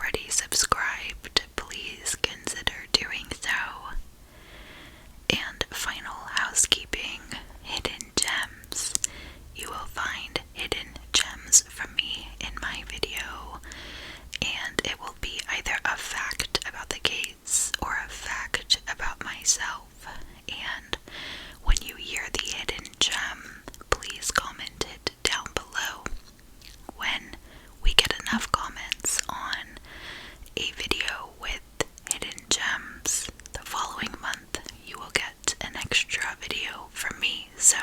already subscribed, please consider doing so. And final housekeeping, hidden gems. You will find hidden gems from me in my video, and it will be either a fact about the case or a fact about myself. And when you hear the hidden gem, please comment it down below. When we get enough comments on a video with hidden gems, the following month you will get an extra video from me. So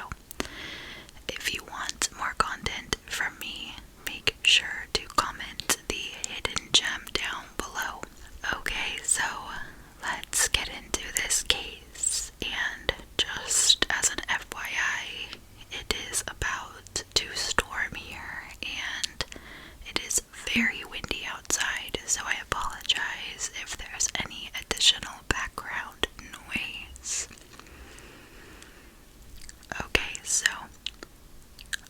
if you want more content from me, make sure to comment the hidden gem down below. Okay, so let's get into this case, and just as an FYI, it is about to storm here, and it is very windy outside, so I apologize if there's any additional background noise. Okay, so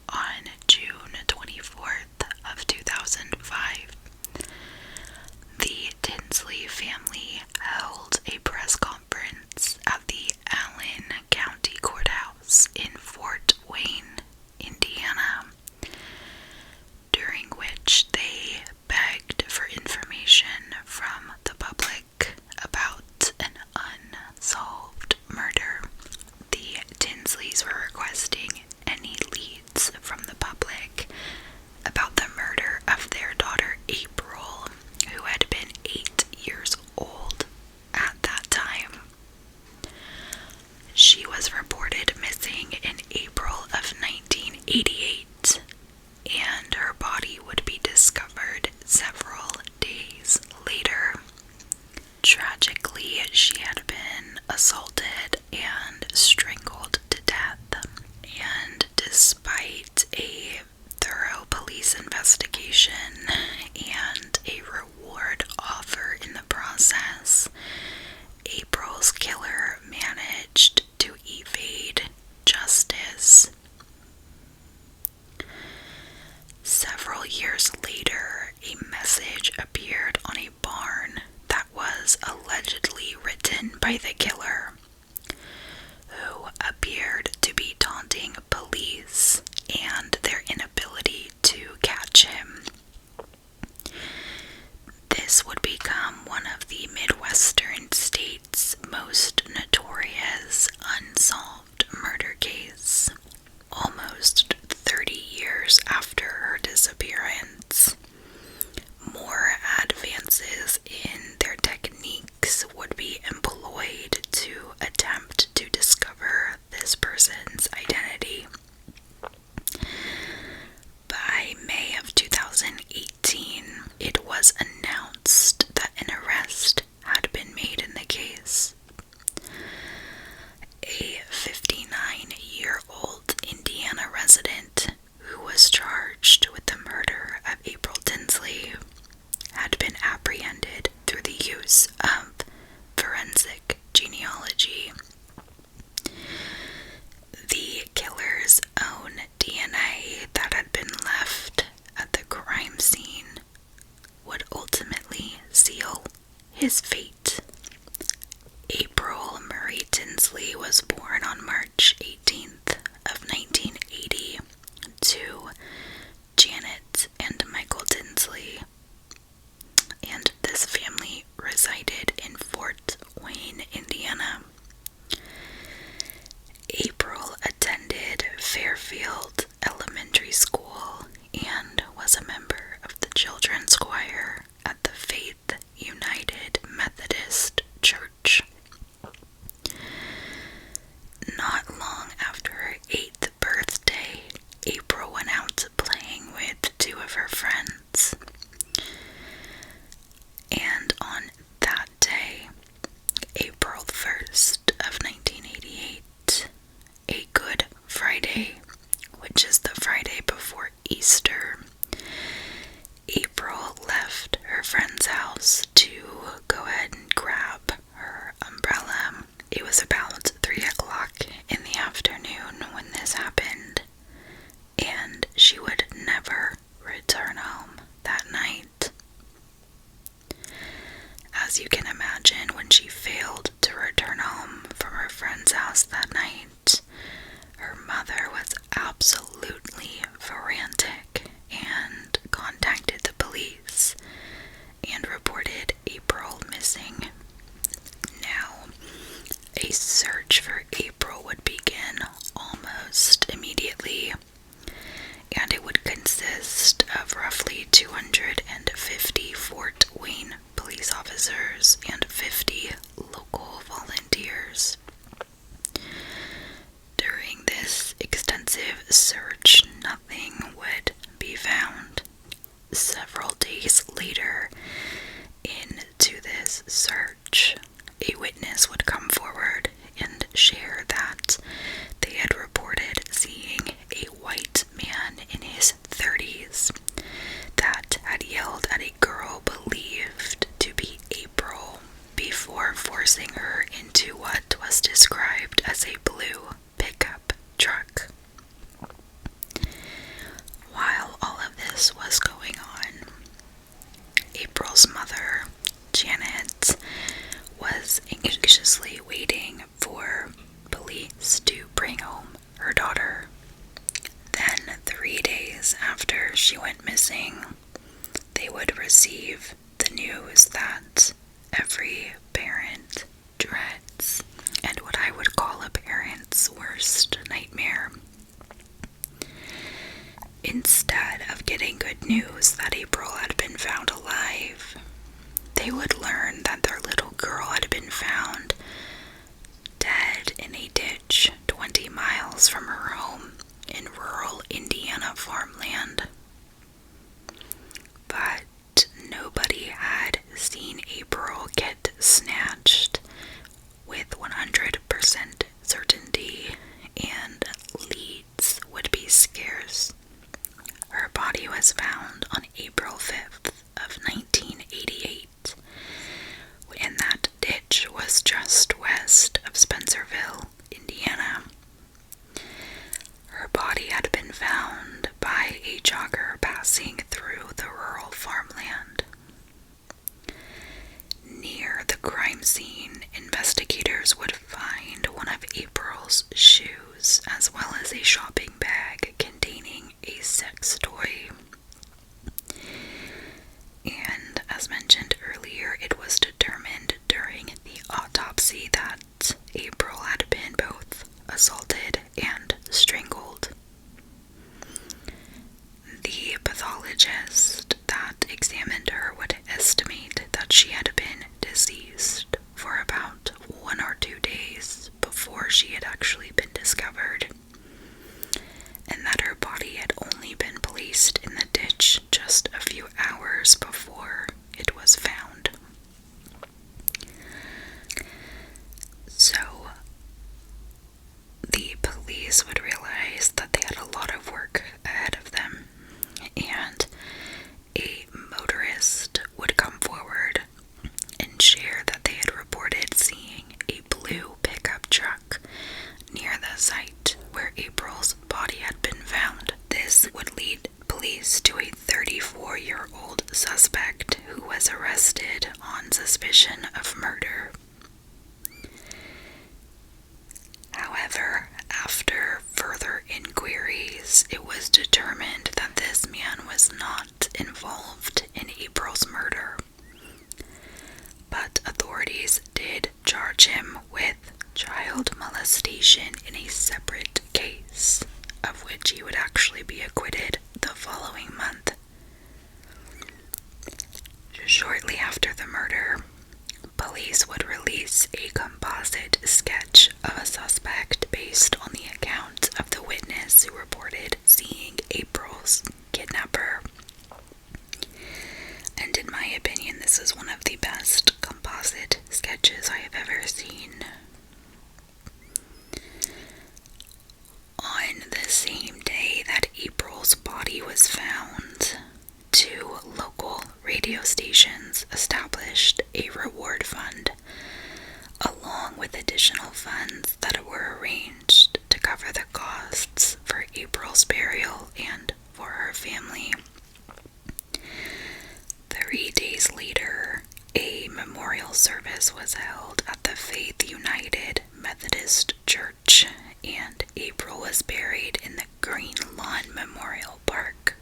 on June 24th of 2005, the Tinsley family held a press conference at the Allen County Courthouse in Fort Wayne, Indiana, during which they begged for information from the public about an unsolved murder. The Tinsleys were requesting any leads from the public about the murder of their daughter April, who had been 8 years old at that time. She was reported missing in April of 1988, and her body would be discovered several days later. Tragically, she had been assaulted and strangled to death, and despite a thorough police investigation and a reward offer in the process, April's killer managed to evade justice. Several years later, a message appeared on a barn that was allegedly written by the killer, who appeared to be taunting police and their inability to catch him. This would become one of the Midwestern states' most notorious unsolved murder case. Almost 30 years after her disappearance, more advances in their techniques would be employed to attempt to discover this person's identity. By May of 2018, it was announced that an arrest had been made in the case. A 59-year-old Indiana resident who was charged with the murder of April Tinsley had been apprehended through the use of forensic genealogy. The killer's own DNA that had been left at the crime scene would ultimately seal his fate. April Marie Tinsley was born on March 18th of 1980 to Janet and Michael Tinsley, and this family resided in Fort Wayne, Indiana. April attended Fairfield Elementary School and was a member of the children's choir at the Faith United Methodist Church. Not long as you can imagine, when she failed to return home from her friend's house that night, her mother was absolutely frantic and contacted the police and reported April missing. Now, a search for April would begin almost immediately, and it would consist of roughly 250 Fort Wayne police officers and 50 local volunteers. During this extensive search, nothing would be found. Several days later, into this search, a witness would come forward and share that they had reported seeing a white man in his 30s that had yelled at a girl believed to be April before forcing her into what was described as a blue pickup truck. While all of this was going on, April's mother, Janet, was anxiously waiting for police to bring home her daughter. Then, 3 days after she went missing, they would receive the news that every parent dreads, and what I would call a parent's worst nightmare. Instead of getting good news that April had been found alive, they would learn that their little girl had been found dead in a ditch 20 miles from her home in rural Indiana farmland. But nobody had seen April get snatched with 100% certainty, and leads would be scarce. Her body was found on April 5th of 1988, and that ditch was just west of Spencerville, Indiana. Her body had been found by a jogger passing through the rural farmland. Near the crime scene, investigators would find one of April's shoes, as well as a shopping bag containing a sex toy. And as mentioned earlier, it was determined during the autopsy that April had been both assaulted and strangled. The pathologist that examined her would estimate that she had been deceased for about 1 or 2 days before she had actually been discovered, and that her body had only been placed in the ditch just a few hours before it was found. So, the police would realize that they had a lot of work ahead of them, and a motorist would come forward and share that they had reported seeing a blue pickup truck near the site where April's body had been found. This would lead police to a 34-year-old suspect who was arrested on suspicion of murder. However, after further inquiries, it was determined that this man was not involved in April's murder. But authorities did charge him with child molestation in a separate case, of which he would actually be acquitted the following month. Shortly after the murder, police would release a composite sketch of a suspect based on the account of the witness who reported seeing April's kidnapper. And in my opinion, this is one of the best composite sketches I have ever seen. On the same day that April's body was found, 2 local radio stations established a reward fund, along with additional funds that were arranged to cover the costs for April's burial and for her family. 3 days later, a service was held at the Faith United Methodist Church, and April was buried in the Green Lawn Memorial Park.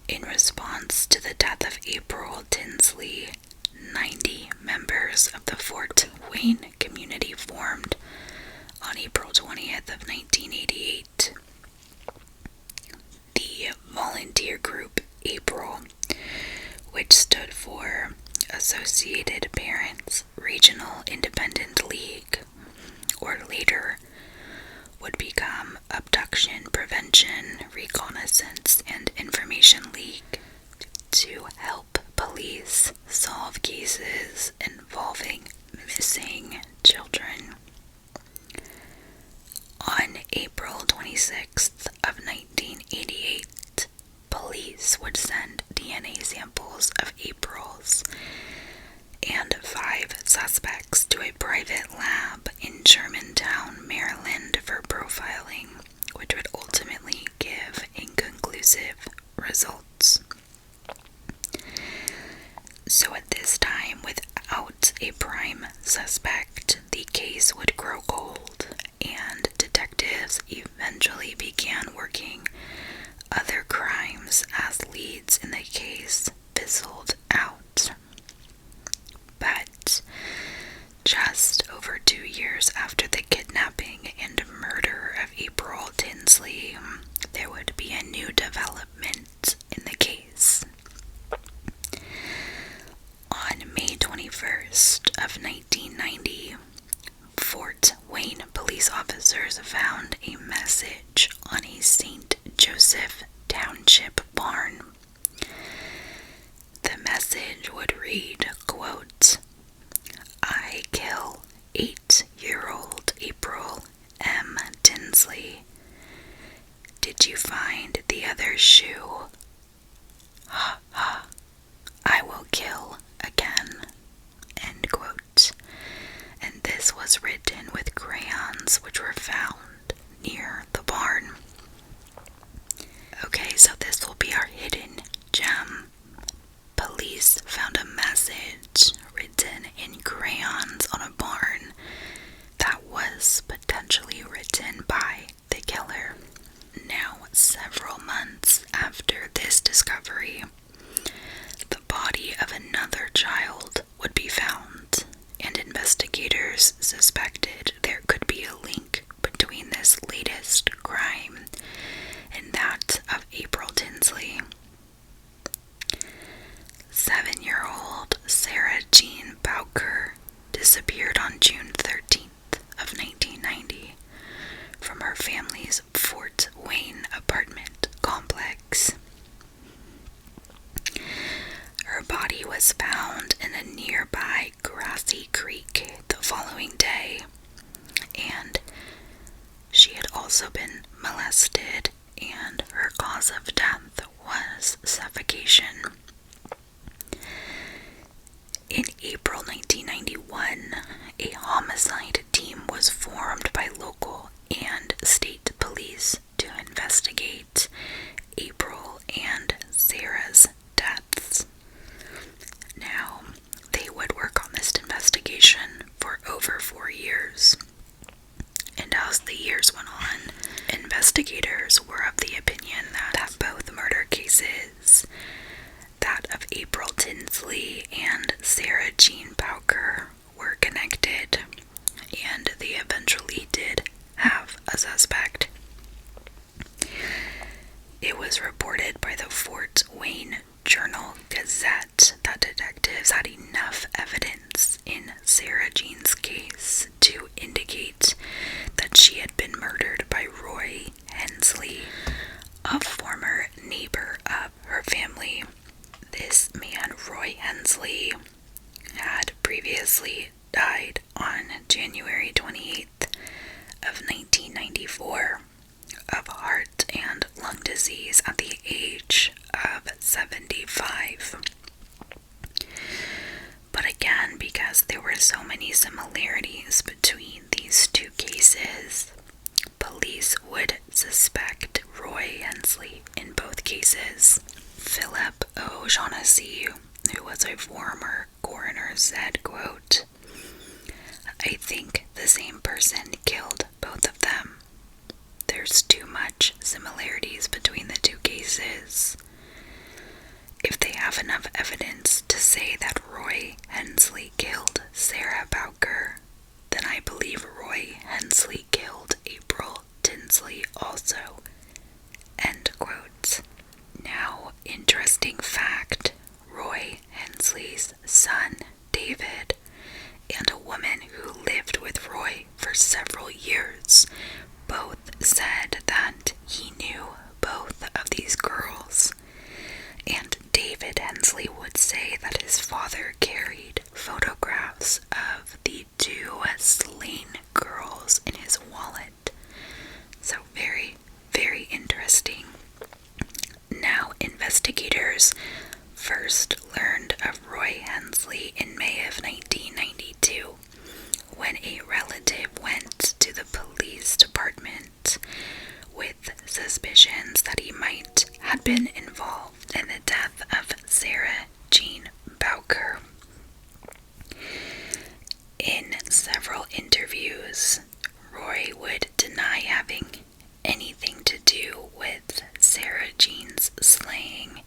In response to the death of April Tinsley, 90 members of the Fort Wayne community formed on April 20th of 1988. The volunteer group April, which stood for Associated Parents Regional Independent League, or later would become Abduction Prevention, Reconnaissance, and Information League, to help police solve cases involving missing children. On April 26th of 1988, police would send DNA samples of April's and 5 suspects to a private lab in Germantown, Maryland for profiling, which would ultimately give inconclusive results. So at this time, without a prime suspect, the case would grow cold, and detectives eventually began working other crimes as leads in the case fizzled out. But just over 2 years after the kidnapping and murder of April Tinsley, there would be a new development in the case. On May 21st of 1990, Fort Wayne police officers found a message on a St. Joseph Township barn. The message would read, quote, "I kill 8-year-old April M. Tinsley. Did you find the other shoe? Ha ha. I will kill again." End quote. And this was written with crayons which were found near the barn. Okay, so this will be our hidden gem. Police found a message written in crayons on a barn that was potentially written by the killer. Now, several months after this discovery, the body of another child would be found, and investigators suspected there could be a link between this latest crime and that of April Tinsley. 7-year-old Sarah Jean Bowker disappeared on June 13th of 1990 from her family's Fort Wayne apartment complex. Her body was found in a nearby grassy creek the following day, and she had also been molested, and her cause of death was suffocation. In April 1991, a homicide team was formed by local and state police to investigate April and Sarah's deaths. Now, they would work on this investigation for over 4 years. And as the years went on, investigators were of the opinion that both murder cases, that of April Tinsley and Sarah Jean Bowker, were connected, and they eventually did have a suspect. It was reported by the Fort Wayne Journal-Gazette that detectives had enough evidence in Sarah Jean's case to indicate that she had been murdered by Roy Hensley, a former neighbor of her family. This man, Roy Hensley, had previously died on January 28th of 1994 of heart and lung disease at the age of 75. But again, because there were so many similarities between these two cases, police would suspect Roy Hensley in both cases. Philip O'Shaughnessy, who was a former coroner, said, quote, "I think the same person killed both of them. There's too much similarities between the two cases. If they have enough evidence to say that Roy Hensley killed Sarah Bowker, then I believe Roy Hensley killed April Tinsley also." End quote. Now, interesting fact, Roy Hensley's son, David, and a woman who lived with Roy for several years both said that he knew both of these girls. And David Hensley would say that his father carried photographs of the two slain girls in his wallet. So very, very interesting. Now, investigators first learned of Roy Hensley in May of 1992 when a relative went to the police department with suspicions that he might have been involved in the death of Sarah Jean Bowker. In several interviews, Roy would deny having anything to do with Sarah Jean's slaying,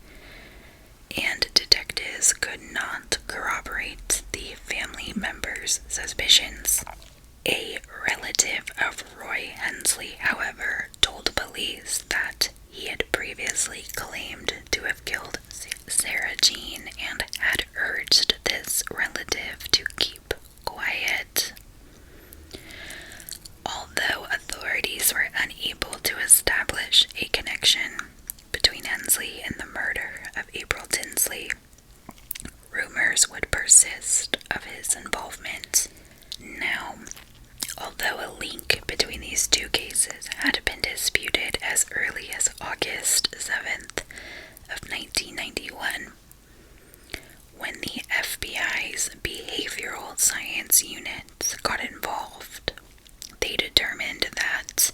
and detectives could not corroborate the family members' suspicions. A relative of Roy Hensley, however, told police that he had previously claimed to have killed Sarah Jean and had urged this relative to keep quiet. Although authorities were unable to establish a connection between Hensley and the murder of April Tinsley, rumors would persist of his involvement. Now, although a link between these two cases had been disputed as early as August 7th of 1991, when the FBI's Behavioral Science Unit got involved, they determined that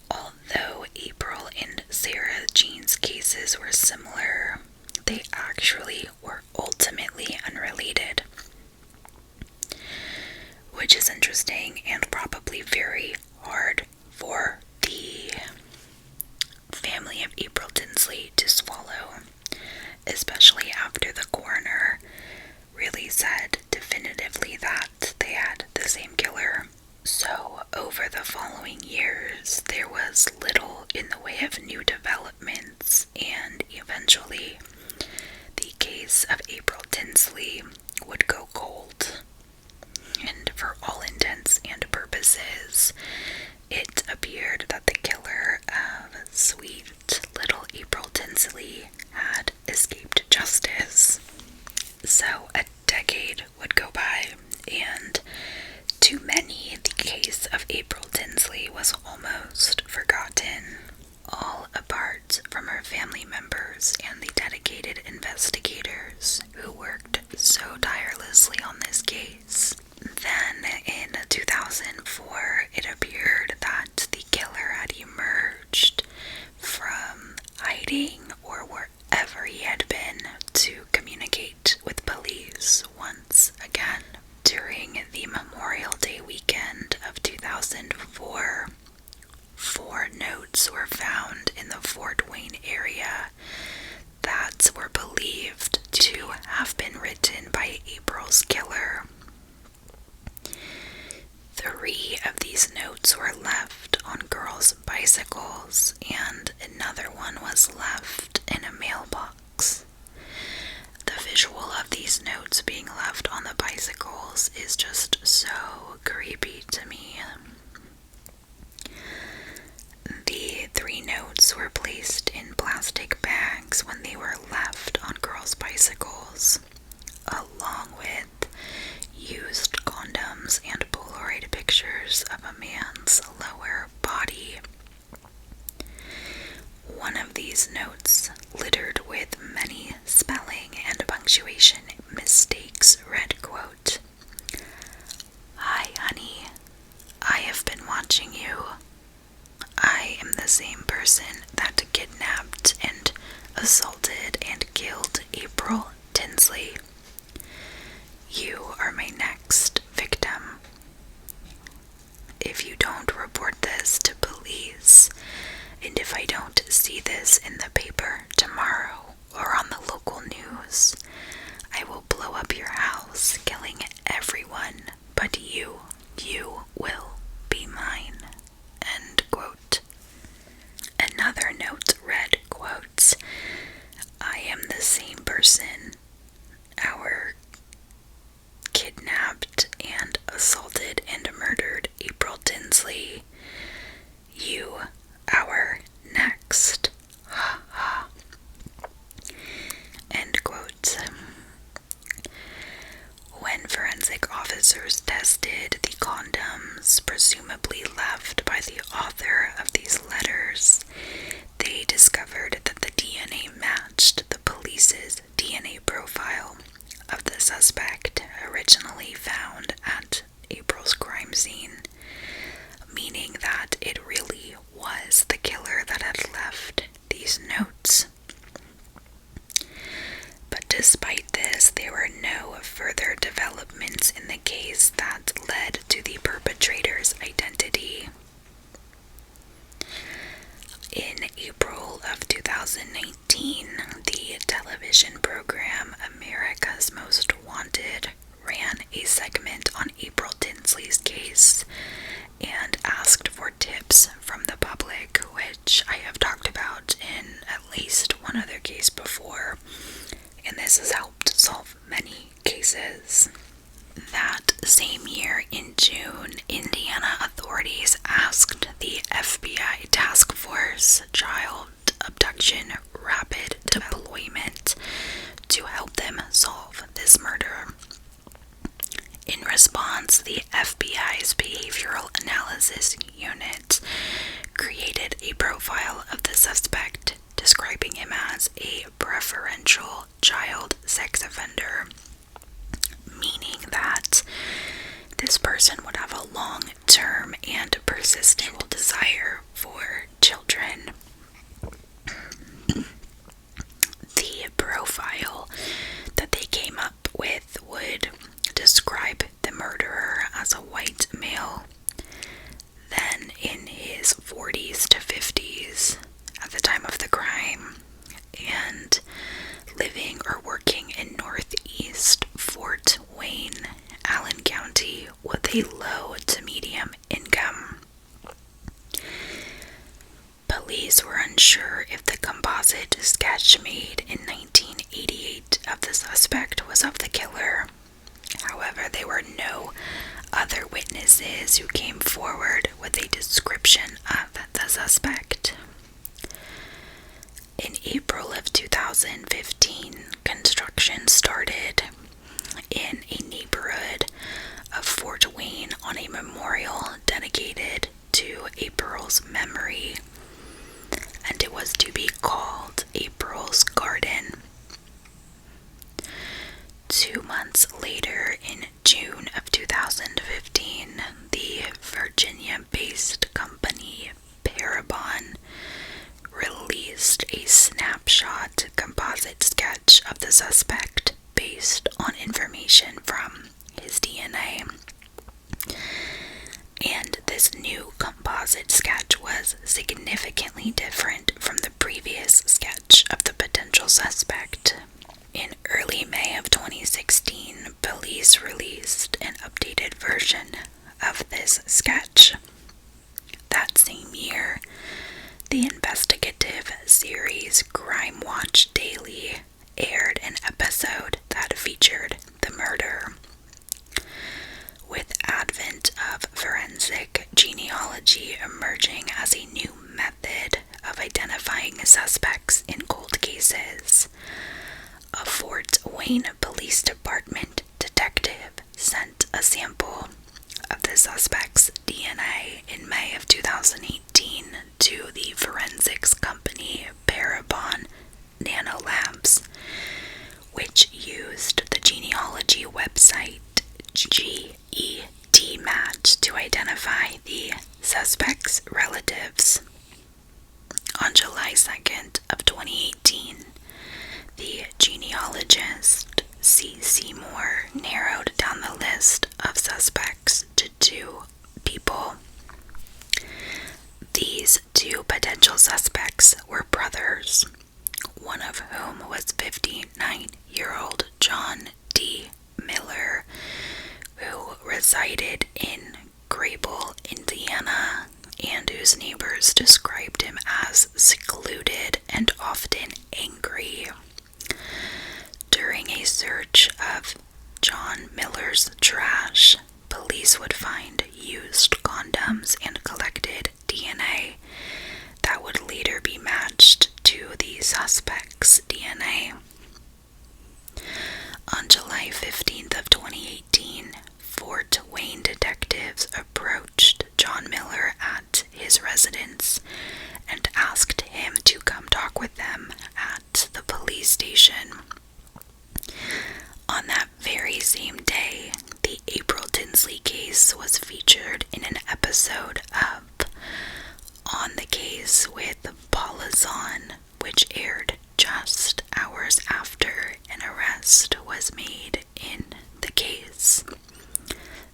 although April and Sarah Jean's cases were similar, they actually were ultimately unrelated. Which is interesting and probably very hard for the family of April Tinsley to swallow, especially after the coroner really said definitively that they had the same killer. So, over the following years, there was little in the way of new developments, and eventually, the case of April Tinsley would go cold. And for all intents and purposes, it appeared that the killer of sweet little April Tinsley had escaped justice. So, a decade would go by, and to many, the case of April Tinsley was almost forgotten, all apart from her family members and the dedicated investigators who worked so tirelessly on this case. Then, in 2004, it appeared that the killer had emerged from hiding or wherever he had been to communicate with police once again. During the Memorial Day weekend of 2004, 4 notes were found in the Fort Wayne area that were believed to have been written by April's killer. 3 of these notes were left on girls' bicycles, and another one was left in a mailbox. The visual of these notes being left on the bicycles is just so creepy to me. The 3 notes were placed in plastic bags when they were left on girls' bicycles, along with used condoms and Polaroid pictures of a man's lower body. One of these notes, littered with many spelling and punctuation mistakes, read, quote, "Hi, honey. I have been watching you. I am the same person that kidnapped and assaulted and killed April Tinsley. Tinsley. You are my next victim. If you don't report this to police, and if I don't see this in the paper tomorrow or on the local news, I will blow up your house, killing everyone but you. You will be mine." End quote. Another note read, quote, "I am the same person our kidnapped and assaulted and murdered April Tinsley. You, our next. Ha ha." End quote. When forensic officers tested the condoms presumably left by the author of these letters, they discovered that the DNA matched the police's DNA profile of the suspect originally found at April's crime scene, meaning that it really was the killer that had left these notes. But despite this, there were no further developments in the case that led to the perpetrator's identity. In April of 2019, the television program America's Most Wanted ran a segment on April Tinsley's case and asked for tips from the public, which I have talked about in at least one other case before, and this has helped solve many cases. That same year in June, Indiana authorities asked the FBI Task Force Child Abduction Rapid Deployment to help them solve this murder. In response, the FBI's Behavioral Analysis Unit created a profile of the suspect, describing him as a preferential child sex offender, meaning that this person would have a long-term and persistent desire for children. The profile that they came up with would describe the murderer as a white male, then in his 40s to 50s at the time of the crime, and living or working in Northeast Fort Wayne, Allen County, with a low to medium income. Police were unsure if the composite sketch made in 1988 of the suspect was of the killer. However, there were no other witnesses who came forward with a description of the suspect. In April of 2015, construction started in a neighborhood of Fort Wayne on a memorial dedicated to April's memory, and it was to be called April's Garden. 2 months later, in June of 2015, the Virginia-based company Parabon released a snapshot composite sketch of the suspect based on information from his DNA. And this new composite sketch was significantly different from the previous sketch of the potential suspect. In early May of 2016, police released an updated version of this sketch. That same year, the investigative series Crime Watch Daily aired an episode that featured the murder. With advent of forensic genealogy emerging as a new method of identifying suspects in cold cases, a Fort Wayne Police Department detective sent a sample of the suspect's DNA in May of 2018 to the forensics company Parabon Nanolabs, which used the genealogy website GEDmatch to identify the suspect's relatives. On July 2nd of 2018, the genealogist suspects were brothers, one of whom was 59-year-old John D. Miller, who resided in Grable, Indiana, and whose neighbors described him as secluded and often angry. During a search of John Miller's trash, police would find used condoms and collected DNA that would later be matched to the suspect's DNA. On July 15th of 2018, Fort Wayne detectives approached John Miller at his residence and asked him to come talk with them at the police station. On that very same day, the April Tinsley case was featured in an episode of On the Case with Paula Zahn, which aired just hours after an arrest was made in the case.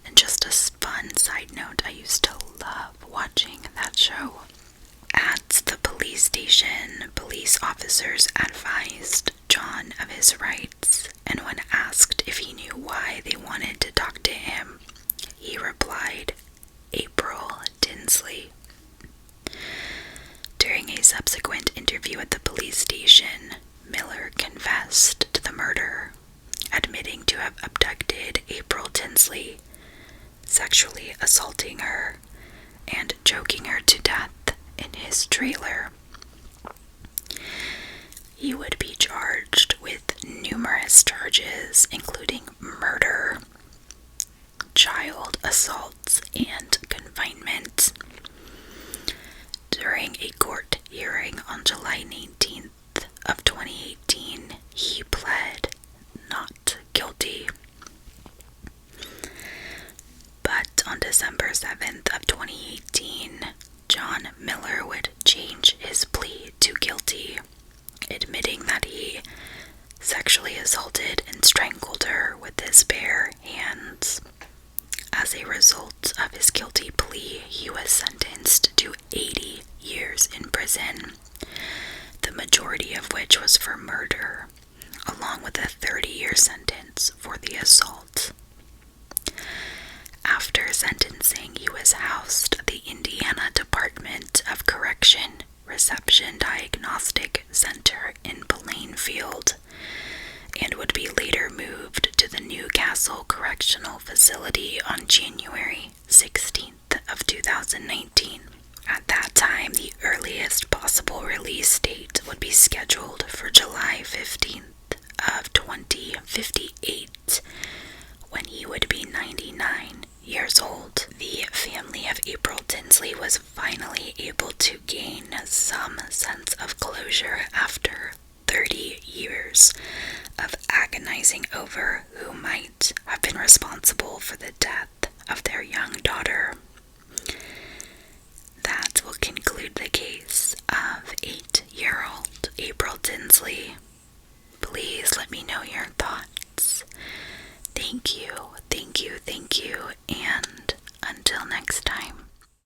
And just a fun side note, I used to love watching that show. At the police station, police officers advised John of his rights, and when asked if he knew why they wanted to talk to him, he replied, "April Tinsley." During a subsequent interview at the police station, Miller confessed to the murder, admitting to have abducted April Tinsley, sexually assaulting her, and choking her to death in his trailer. He would be charged with numerous charges, including murder, child assault, and confinement. During a court hearing on July 19th of 2018, he pled not guilty. But on December 7th of 2018, John Miller would change his plea to guilty, admitting that he sexually assaulted and strangled her with his bare hands. As a result of his guilty plea, he was sentenced to 80 years in prison, the majority of which was for murder, along with a 30-year sentence for the assault. After sentencing, he was housed at the Indiana Department of Correction Reception Diagnostic Center in Plainfield, and would be later moved to the Newcastle Correctional Facility on January 16th of 2019. At that time, the earliest possible release date would be scheduled for July 15th of 2058, when he would be 99 years old. The family of April Tinsley was finally able to gain some sense of closure after 30 years of agonizing over who might have been responsible for the death of their young daughter. That will conclude the case of 8-year-old April Tinsley. Please let me know your thoughts. Thank you, and until next time.